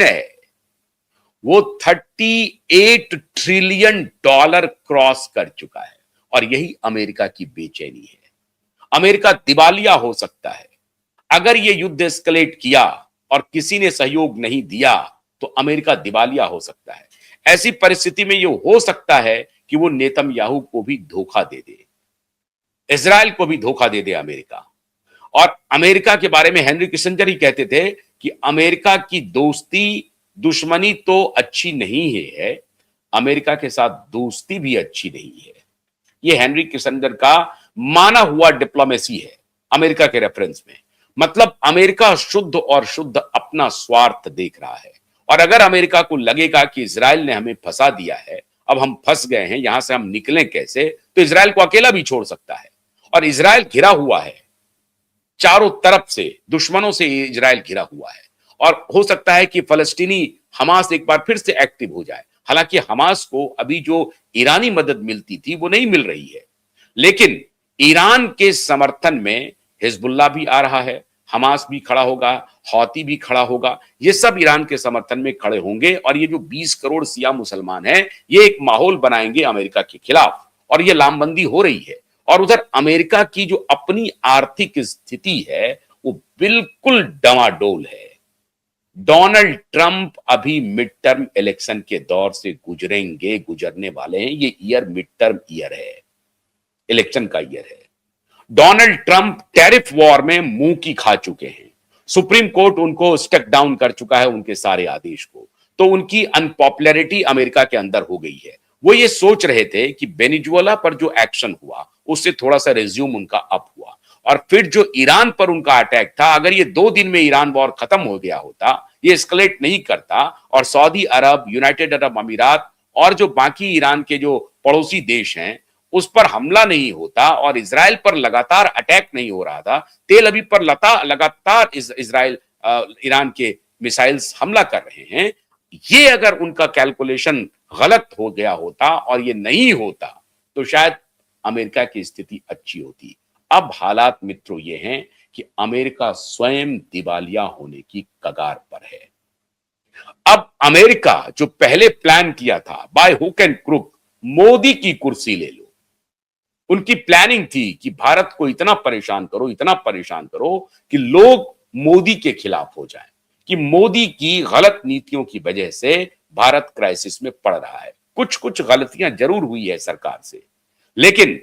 है वो $38 trillion cross कर चुका है और यही अमेरिका की बेचैनी है। अमेरिका दिवालिया हो सकता है। अगर ये युद्ध एस्केलेट किया और किसी ने सहयोग नहीं दिया तो अमेरिका दिवालिया हो सकता है। ऐसी परिस्थिति में ये हो सकता है कि वो नेतन्याहू को भी धोखा दे दे, इजराइल को भी धोखा दे दे अमेरिका। और अमेरिका के बारे में हेनरी किसिंजर ही कहते थे कि अमेरिका की दोस्ती दुश्मनी तो अच्छी नहीं है, अमेरिका के साथ दोस्ती भी अच्छी नहीं है। यह हेनरी किसिंजर का माना हुआ डिप्लोमेसी है अमेरिका के रेफरेंस में। मतलब अमेरिका शुद्ध और शुद्ध अपना स्वार्थ देख रहा है। और अगर अमेरिका को लगेगा कि इजराइल ने हमें फंसा दिया है, अब हम फंस गए हैं, यहां से हम निकलें कैसे, तो इजराइल को अकेला भी छोड़ सकता है। और इजराइल घिरा हुआ है चारों तरफ से, दुश्मनों से इजराइल घिरा हुआ है। और हो सकता है कि फलस्तीनी हमास एक बार फिर से एक्टिव हो जाए। हालांकि हमास को अभी जो ईरानी मदद मिलती थी वो नहीं मिल रही है, लेकिन ईरान के समर्थन में हिजबुल्लाह भी आ रहा है, हमास भी खड़ा होगा, हौती भी खड़ा होगा। ये सब ईरान के समर्थन में खड़े होंगे और ये जो 20 करोड़ शिया मुसलमान हैं, ये एक माहौल बनाएंगे अमेरिका के खिलाफ और ये लामबंदी हो रही है। और उधर अमेरिका की जो अपनी आर्थिक स्थिति है वो बिल्कुल डमाडोल है। डोनाल्ड ट्रंप अभी मिड टर्म इलेक्शन के दौर से गुजरने वाले हैं। ये ईयर मिड टर्म ईयर है, इलेक्शन का ईयर है। डोनाल्ड ट्रंप टैरिफ वॉर में मुंह की खा चुके हैं। सुप्रीम कोर्ट उनको स्टेक डाउन कर चुका है, उनके सारे आदेश को। तो उनकी अनपॉपुलैरिटी अमेरिका के अंदर हो गई है। वो ये सोच रहे थे कि वेनेजुएला पर जो एक्शन हुआ उससे थोड़ा सा रिज्यूम उनका अप हुआ, और फिर जो ईरान पर उनका अटैक था, अगर ये 2 दिन में ईरान वॉर खत्म हो गया होता, ये एस्केलेट नहीं करता और सऊदी अरब, यूनाइटेड अरब अमीरात और जो बाकी ईरान के जो पड़ोसी देश हैं उस पर हमला नहीं होता और इजराइल पर लगातार अटैक नहीं हो रहा था, तेल अवीव पर लगातार इजराइल ईरान के मिसाइल्स हमला कर रहे हैं, ये अगर उनका कैलकुलेशन गलत हो गया होता और ये नहीं होता तो शायद अमेरिका की स्थिति अच्छी होती। अब हालात मित्रों ये हैं कि अमेरिका स्वयं दिवालिया होने की कगार पर है। अब अमेरिका जो पहले प्लान किया था by hook and crook, Modi की कुर्सी ले लो, उनकी प्लानिंग थी कि भारत को इतना परेशान करो कि लोग मोदी के खिलाफ हो जाएं, कि मोदी की गलत नीतियों की वजह से भारत क्राइसिस में पड़ रहा है। कुछ कुछ गलतियां जरूर हुई है सरकार से, लेकिन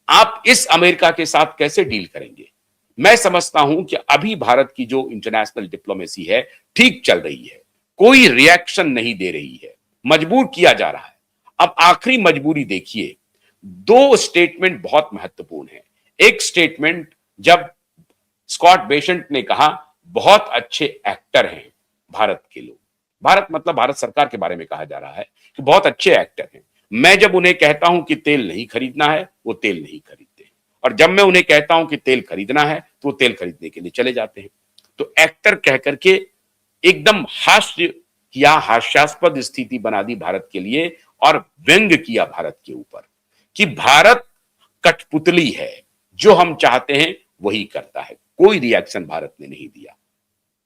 आप इस अमेरिका के साथ कैसे डील करेंगे? मैं समझता हूं कि अभी भारत की जो इंटरनेशनल डिप्लोमेसी है ठीक चल रही है, कोई रिएक्शन नहीं दे रही है, मजबूर किया जा रहा है। अब आखिरी मजबूरी देखिए, 2 स्टेटमेंट बहुत महत्वपूर्ण है। एक स्टेटमेंट जब स्कॉट बेसेंट ने कहा बहुत अच्छे एक्टर हैं भारत के लोग, भारत मतलब भारत सरकार के बारे में कहा जा रहा है कि बहुत अच्छे एक्टर हैं। मैं जब उन्हें कहता हूं कि तेल नहीं खरीदना है, वो तेल नहीं खरीदते, और जब मैं उन्हें कहता हूं कि तेल खरीदना है तो वो तेल खरीदने के लिए चले जाते हैं। तो एक्टर कह करके एकदम हास्य या हास्यास्पद स्थिति बना दी भारत के लिए और व्यंग किया भारत के ऊपर कि भारत कठपुतली है, जो हम चाहते हैं वही करता है। कोई रिएक्शन भारत ने नहीं दिया।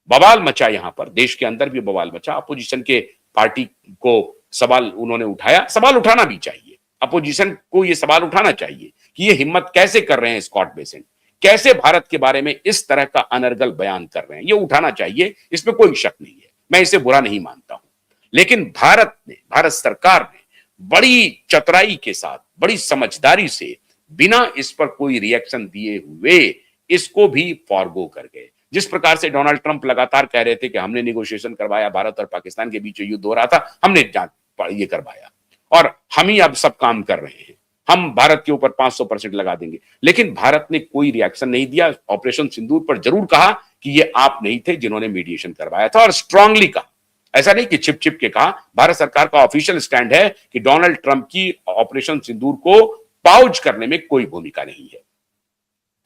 बवाल मचा, यहां पर देश के अंदर भी बवाल मचा। अपोजिशन के पार्टी को सवाल उन्होंने उठाया, सवाल उठाना भी चाहिए, अपोजिशन को यह सवाल उठाना चाहिए कि ये हिम्मत कैसे कर रहे हैं स्कॉट बेसेंट, कैसे भारत के बारे में इस तरह का अनर्गल बयान कर रहे हैं, ये उठाना चाहिए, इसमें कोई शक नहीं है, मैं इसे बुरा नहीं मानता हूं। लेकिन भारत सरकार ने बड़ी चतुराई के साथ, बड़ी समझदारी से, बिना इस पर कोई रिएक्शन दिए हुए इसको भी फॉरगो कर गए। जिस प्रकार से डोनाल्ड ट्रंप लगातार कह रहे थे कि हमने नेगोशिएशन करवाया, भारत और पाकिस्तान के बीच युद्ध हो रहा था, हमने ये करवाया और हम ही अब सब काम कर रहे हैं, हम भारत के ऊपर 500% लगा देंगे, लेकिन भारत ने कोई रिएक्शन नहीं दिया। ऑपरेशन सिंदूर पर जरूर कहा कि ये आप नहीं थे जिन्होंने मीडिएशन करवाया था, और स्ट्रांगली कहा, ऐसा नहीं कि छिप छिप के कहा। भारत सरकार का ऑफिशियल स्टैंड है कि डोनाल्ड ट्रंप की ऑपरेशन सिंदूर को पाउच करने में कोई भूमिका नहीं है।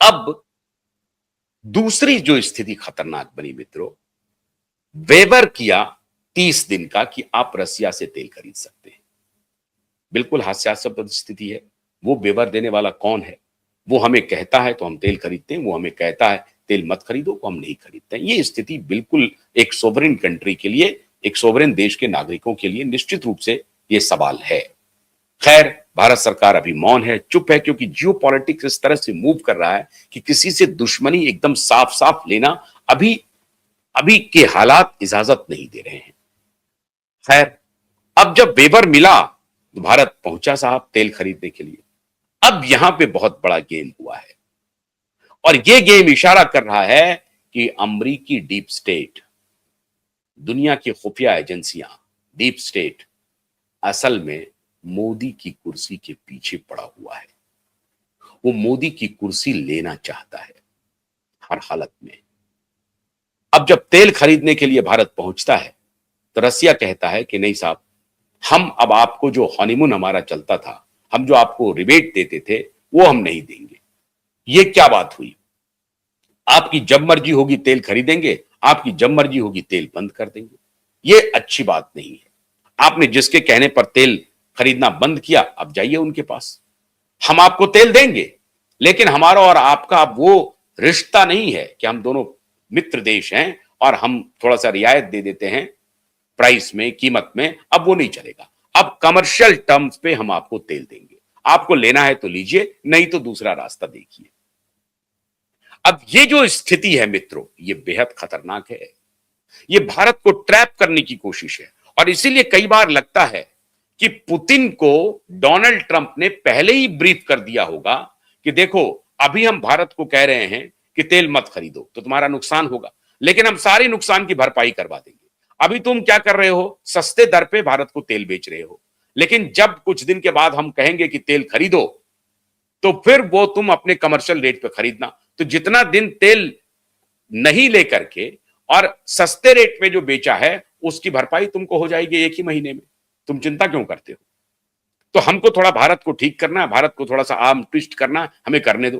अब दूसरी जो स्थिति खतरनाक बनी मित्रों, वेवर किया 30 दिन का कि आप रसिया से तेल खरीद सकते हैं। बिल्कुल हास्यास्पद स्थिति है। वो वेवर देने वाला कौन है? वो हमें कहता है तो हम तेल खरीदते हैं, वो हमें कहता है तेल मत खरीदो तो हम नहीं खरीदते हैं। ये स्थिति बिल्कुल एक सोवरेन कंट्री के लिए एक सोवरेन देश के नागरिकों के लिए निश्चित रूप से यह सवाल है। खैर, भारत सरकार अभी मौन है, चुप है, क्योंकि जियो पॉलिटिक्स इस तरह से मूव कर रहा है कि किसी से दुश्मनी एकदम साफ साफ लेना अभी अभी के हालात इजाजत नहीं दे रहे हैं। खैर, अब जब वेबर मिला तो भारत पहुंचा साहब तेल खरीदने के लिए। अब यहां पे बहुत बड़ा गेम हुआ है और यह गेम इशारा कर रहा है कि अमरीकी डीप स्टेट, दुनिया की खुफिया एजेंसियां, डीप स्टेट असल में मोदी की कुर्सी के पीछे पड़ा हुआ है। वो मोदी की कुर्सी लेना चाहता है हर हालत में। अब जब तेल खरीदने के लिए भारत पहुंचता है तो रसिया कहता है कि नहीं साहब, हम अब आपको जो हनीमून हमारा चलता था, हम जो आपको रिबेट देते थे, वो हम नहीं देंगे। ये क्या बात हुई? आपकी जब मर्जी होगी तेल खरीदेंगे, आपकी जब मर्जी होगी तेल बंद कर देंगे। ये अच्छी बात नहीं है। आपने जिसके कहने पर तेल खरीदना बंद किया, अब जाइए उनके पास, हम आपको तेल देंगे, लेकिन हमारा और आपका अब वो रिश्ता नहीं है कि हम दोनों मित्र देश हैं और हम थोड़ा सा रियायत दे देते हैं प्राइस में, कीमत में। अब वो नहीं चलेगा। अब कमर्शियल टर्म्स पे हम आपको तेल देंगे। आपको लेना है तो लीजिए, नहीं तो दूसरा रास्ता देखिए। अब ये जो स्थिति है मित्रों, ये बेहद खतरनाक है। ये भारत को ट्रैप करने की कोशिश है और इसीलिए कई बार लगता है कि पुतिन को डोनाल्ड ट्रंप ने पहले ही ब्रीफ कर दिया होगा कि देखो, अभी हम भारत को कह रहे हैं कि तेल मत खरीदो तो तुम्हारा नुकसान होगा, लेकिन हम सारे नुकसान की भरपाई करवा देंगे। अभी तुम क्या कर रहे हो? सस्ते दर पे भारत को तेल बेच रहे हो, लेकिन जब कुछ दिन के बाद हम कहेंगे कि तेल खरीदो तो फिर वो तुम अपने कमर्शियल रेट पे खरीदना। तो जितना दिन तेल नहीं लेकर के और सस्ते रेट पे जो बेचा है उसकी भरपाई तुमको हो जाएगी एक ही महीने में। तुम चिंता क्यों करते हो? तो हमको थोड़ा भारत को ठीक करना है, भारत को थोड़ा सा आर्म ट्विस्ट करना है, हमें करने दो।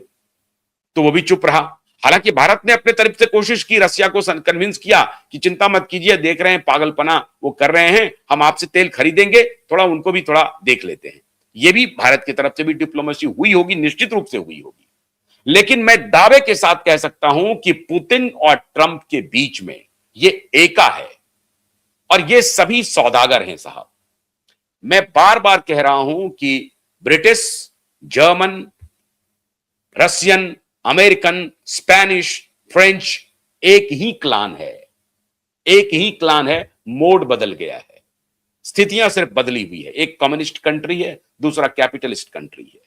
तो वो भी चुप रहा। हालांकि भारत ने अपने तरफ से कोशिश की, रसिया को कन्विंस किया कि चिंता मत कीजिए, देख रहे हैं पागलपना वो कर रहे हैं, हम आपसे तेल खरीदेंगे, थोड़ा उनको भी थोड़ा देख लेते हैं। ये भी भारत की तरफ से भी डिप्लोमेसी हुई होगी, निश्चित रूप से हुई होगी। लेकिन मैं दावे के साथ कह सकता हूं कि पुतिन और ट्रंप के बीच में ये एका है और ये सभी सौदागर हैं साहब। मैं बार बार कह रहा हूं कि British, German, Russian, American, Spanish, French एक ही क्लान है, एक ही क्लान है। मोड बदल गया है, स्थितियां सिर्फ बदली हुई है। एक कम्युनिस्ट कंट्री है, दूसरा कैपिटलिस्ट कंट्री है,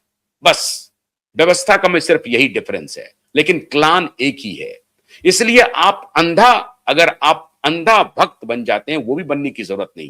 बस व्यवस्था का में सिर्फ यही डिफरेंस है, लेकिन क्लान एक ही है। इसलिए आप अंधा, अगर आप अंधा भक्त बन जाते हैं, वो भी बनने की जरूरत नहीं है।